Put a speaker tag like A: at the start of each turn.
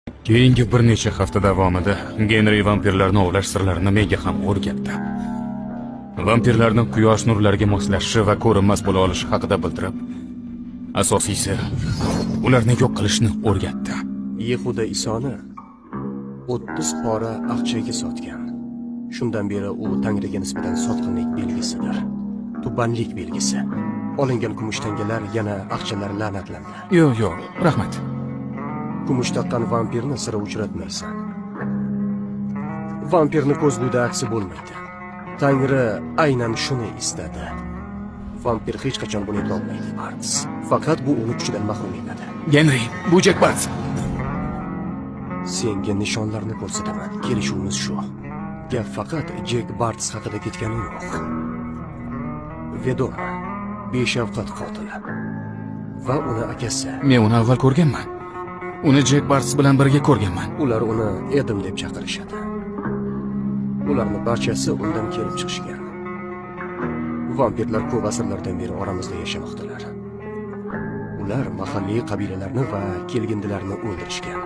A: Keyingi bir necha hafta davomida Genri vampirlarni ovlash sirlarini menga ham o'rgatdi. Vampirlarni quyosh nurlariga moslashishi va ko'rinmas bo'la olishi haqida bildirib, asosiysi ularni yo'q qilishni o'rgatdi.
B: Yehuda Isoni 30 pora aqchaga sotgan. Shundan beri u Tangriga nisbatan sotqinlik belgisidir. Tubanlik belgisi. Olingan kumush tangalar yana aqchalar la'natlandi.
A: Yo'q, rahmat.
B: Kumush taqqan vampirni sira uchratmaysan. Vampirni ko'zguda aksi bo'lmaydi. Tangri aynan shuni istadi. Vampir hech qachon buni eplolmaydi, Barts. Faqat bu uni kuchidan mahrum etadi.
A: Genri, bu Jack Barts.
B: Senga nishonlarni ko'rsataman. Kelishuvimiz shu. Gap faqat Jack Barts haqida ketgani yo'q. Vedon, beshafqat qotil va uni akasi.
A: Men uni avval ko'rganman. Uni Jack Barts bilan birga ko'rganman.
B: Ular uni Edim deb chaqirishadi. Ularning barchasi undan kelib chiqishgan. Vampirlar ko'p asrlardan beri oramizda yashamoqdalar. Ular mahalliy qabilalarni va kelgindilarni o'ldirishgan.